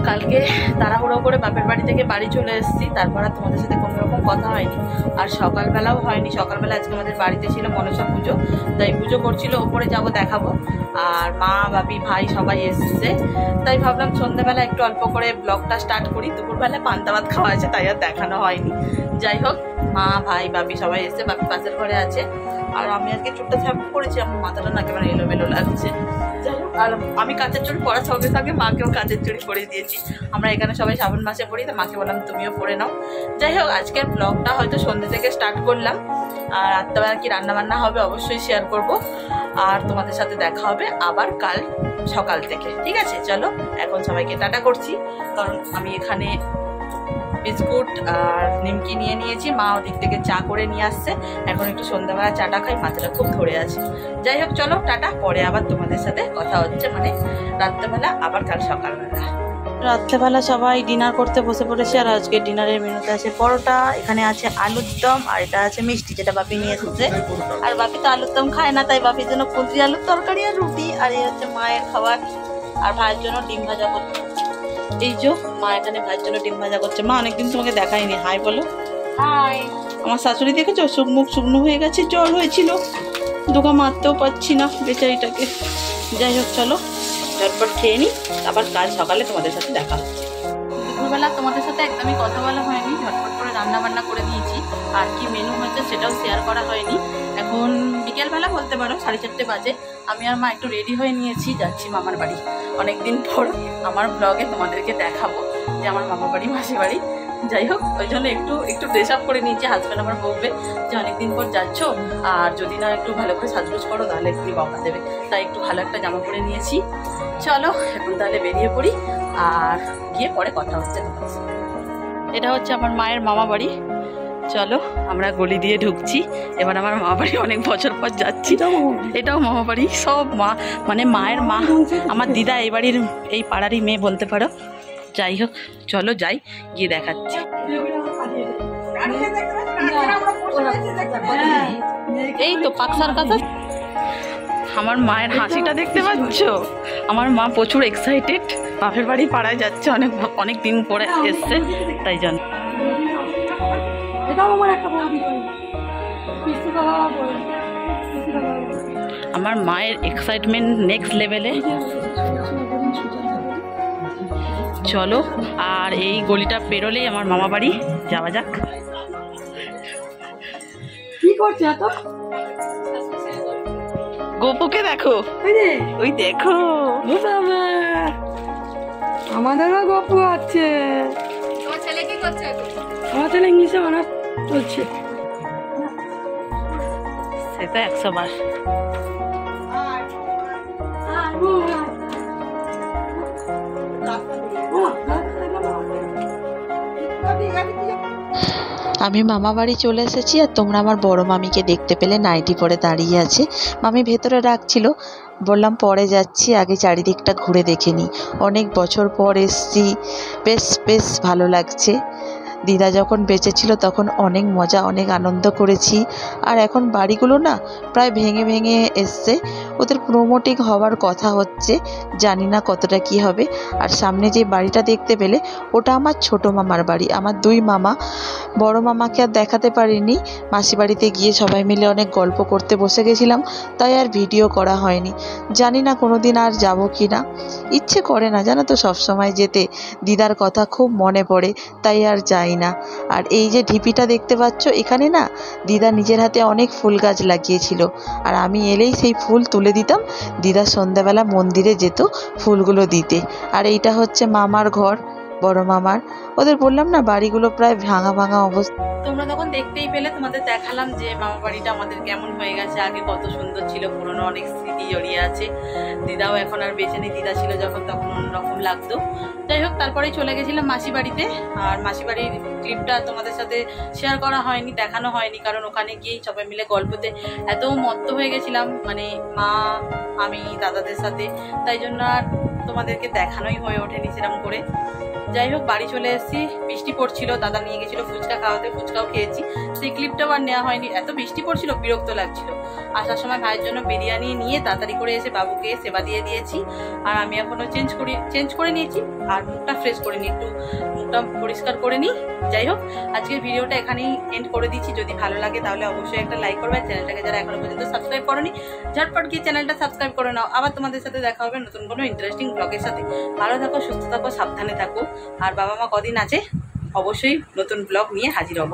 কালকে তাড়াহুড়ো করে বাপের বাড়ি থেকে বাড়ি চলে এসেছি, তারপর আর তোমাদের সাথে কোনো রকম কথা হয়নি। আর সকালবেলাও হয়নি। সকালবেলা আজকে আমাদের বাড়িতে ছিল মনসা পুজো, তাই পুজো করছিল, ওপরে যাব দেখাবো। আর মা বাপি ভাই সবাই এসছে, তাই ভাবলাম সন্ধ্যেবেলা একটু অল্প করে ব্লগটা স্টার্ট করি। দুপুরবেলা পান্তা ভাত খাওয়া আছে, তাই আর দেখানো হয়নি। যাই হোক, মা ভাই বাপি সবাই এসছে, বাপি পাশের ঘরে আছে। আর আমি আজকে চুলটা শ্যাম্পু করেছি, আমার মাথাটা না একেবারে এলোমেলো লাগছে। যাই হোক, আর আমি কাচের চুড়ি পরার সঙ্গে সঙ্গে মাকেও কাচের চুড়ি পরে দিয়েছি। আমরা এখানে সবাই শ্রাবণ মাসে পড়ি, তো মাকে বললাম তুমিও পরে নাও। যাই হোক, আজকের ব্লগটা হয়তো সন্ধ্যে থেকে স্টার্ট করলাম। আর রাত্রেবেলা কি রান্নাবান্না হবে অবশ্যই শেয়ার করব। আর তোমাদের সাথে দেখা হবে আবার কাল সকাল থেকে। ঠিক আছে, চলো এখন সবাইকে টাটা করছি, কারণ আমি এখানে বিস্কুট আর নিমকি নিয়ে নিয়েছি। মা ওদিক থেকে চা করে নিয়ে আসছে। এখন একটু সন্ধ্যাবেলা চাটা খাই, মাথাটা খুব ধরে আছে। যাই হোক, চলো টাটা, পরে আবার তোমাদের সাথে কথা হচ্ছে, মানে রাত্রেবেলা আবার কাল সকালবেলা। রাত্রেবেলা সবাই ডিনার করতে বসে পড়েছে। আর আজকে ডিনারের মেনুতে আছে পরোটা, এখানে আছে আলুর দম, আর এটা আছে মিষ্টি, যেটা বাপি নিয়ে এসেছে। আর বাপি তো আলুর দম খায় না, তাই বাপির জন্য কুঁদরি আলুর তরকারি আর রুটি। আর এই হচ্ছে মায়ের খাবার। আর ভাইয়ের জন্য ডিম ভাজা করছে। এই যে মা এখানে ভাইয়ের জন্য ডিম ভাজা করছে। মা অনেকদিন তোমাকে দেখাইনি, হাই বলো। হাই। আমার শাশুড়ি দেখেছো, মুখ শুকনো হয়ে গেছে, জ্বর হয়েছিল, দোকা মারতেও পারছি না বেচারিটাকে। যাই হোক, চলো ঝটপট খেয়ে নিই, আবার কাল সকালে তোমাদের সাথে দেখা হচ্ছে। দুপুরবেলা তোমাদের সাথে একদমই কথা বলা হয়নি, ঝটপট করে রান্না বান্না করে দিয়েছি। আর কি মেনু হয়েছে সেটাও শেয়ার করা হয়নি। এখন বিকেলবেলা বলতে পারো 4:30 বাজে। আমি আর মা একটু রেডি হয়ে নিয়েছি, যাচ্ছি মামার বাড়ি। অনেকদিন পর আমার ব্লগে তোমাদেরকে দেখাবো যে আমার মামার বাড়ি মাসির বাড়ি। যাই হোক, ওই জন্য একটু ড্রেস আপ করে নিয়েছি। হাজব্যান্ড আমার বলবে যে অনেকদিন পর যাচ্ছ, আর যদি না একটু ভালো করে সাজগোজ করো তাহলে একটু বকা দেবে, তাই একটু ভালো একটা জামা পরে নিয়েছি। চলো এখন তাহলে বেরিয়ে পড়ি, আর গিয়ে পরে কথা হচ্ছে তোমার সাথে। এটা হচ্ছে আমার মায়ের মামা বাড়ি। চলো আমরা গলি দিয়ে ঢুকছি। এবার আমার মামা বাড়ি অনেক বছর পর যাচ্ছি। এটাও মামা বাড়ি, সব মা, মানে মায়ের মা। আমার দিদা এই বাড়ির, এই পাড়ারই মেয়ে বলতে পারো। যাই হোক, চলো যাই, গিয়ে দেখাচ্ছি। এই তো পাকসার কাছে আমার মায়ের হাসিটা দেখতে পাচ্ছ। আমার মা প্রচুর এক্সাইটেড, বাপের বাড়ি পাড়ায় যাচ্ছে, অনেক দিন পরে এসছে, তাই জান। আমার মায়ের এক্সাইটমেন্ট নেক্সট লেভেলে। চলো, আর এই গলিটা পেরোলেই আমার মামা বাড়ি, যাওয়া যাক। কি করছে এত? গোপুকে দেখো, ওই দেখো, আমাদেরও গপু আছে। তোমার ছেলে কি করছে? আমার ছেলে ইংলিশে অনার্স চলছে। সেটা 100 বার। আমি মামা বাড়ি চলে এসেছি, আর তোমরা আমার বড় মামিকে দেখতে পেলে, নাইটি পরে দাঁড়িয়ে আছে। মামি ভেতরে রাখছিল, বললাম পরে যাচ্ছি, আগে চারিদিকটা ঘুরে দেখে নিই। অনেক বছর পর এসছি, বেশ ভালো লাগছে। দিদা যখন বেঁচে ছিল তখন অনেক মজা, অনেক আনন্দ করেছি। আর এখন বাড়িগুলো না প্রায় ভেঙে এসছে, ওদের প্রমোটিং হওয়ার কথা হচ্ছে, জানি না কতটা কি হবে। আর সামনে যে বাড়িটা দেখতে পেলে, ওটা আমার ছোট মামার বাড়ি। আমার 2 মামা, বড় মামাকে আর দেখাতে পারিনি। মাসি বাড়িতে গিয়ে সবাই মিলে অনেক গল্প করতে বসে গেছিলাম, তাই আর ভিডিও করা হয়নি। জানি না কোনো দিন আর যাব কি না, ইচ্ছে করে না জানো তো সবসময় যেতে। দিদার কথা খুব মনে পড়ে, তাই আর যাই না। আর এই যে ঢিপিটা দেখতে পাচ্ছ, এখানে না দিদা নিজের হাতে অনেক ফুল গাছ লাগিয়েছিল, আর আমি এলেই সেই ফুল তুলে দিতাম। দিদা সন্ধ্যাবেলা মন্দিরে যেত ফুলগুলো দিতে। আর এইটা হচ্ছে মামার ঘর, বড় মামার। ওদের বললাম না বাড়িগুলো প্রায় ভাঙা অবস্থা। তোমরা তখন দেখতেই পেলে, তোমাদের দেখালাম যে মামা বাড়িটা আমাদের কেমন হয়ে গেছে। আগে কত সুন্দর ছিল, পুরনো অনেক স্মৃতি জড়িয়ে আছে। দিদাও এখন আর বেঁচে নেই, দিদা ছিল যখন তখন অন্যরকম লাগতো। যাই হোক, তারপরেই চলে গেছিলাম মাসি বাড়িতে। আর মাসি বাড়ির ক্লিপটা তোমাদের সাথে শেয়ার করা হয়নি, দেখানো হয়নি, কারণ ওখানে গিয়েই সবাই মিলে গল্পতে এত মত্ত হয়ে গেছিলাম, মানে মা আমি দাদাদের সাথে, তাই জন্য আর তোমাদেরকে দেখানোই হয়ে ওঠেনি সেরকম করে। যাই হোক বাড়ি চলে এসেছি, বৃষ্টি পড়ছিল, দাদা নিয়ে গেছিলো ফুচকা খাওয়াতে, ফুচকাও খেয়েছি, সেই ক্লিপটাও আর নেওয়া হয়নি, এত বৃষ্টি পড়ছিল বিরক্ত লাগছিল। আসার সময় ভাইয়ের জন্য বিরিয়ানি নিয়ে তাড়াতাড়ি করে এসে বাবুকে সেবা দিয়ে দিয়েছি। আর আমি এখনও চেঞ্জ করে নিয়েছি আর মুখটা ফ্রেশ করে নিই, একটু মুখটা পরিষ্কার করে নিই। যাই হোক আজকের ভিডিওটা এখানেই এন্ড করে দিচ্ছি। যদি ভালো লাগে তাহলে অবশ্যই একটা লাইক করবে, চ্যানেলটাকে যারা এখনো পর্যন্ত সাবস্ক্রাইব করোনি ঝটপট গিয়ে চ্যানেলটা সাবস্ক্রাইব করে নাও। আবার তোমাদের সাথে দেখা হবে নতুন কোনো ইন্টারেস্টিং ব্লগের সাথে। ভালো থাকো, সুস্থ থাকো, সাবধানে থাকো। আর বাবা মা কদিন আছে, অবশ্যই নতুন ব্লগ নিয়ে হাজির হব।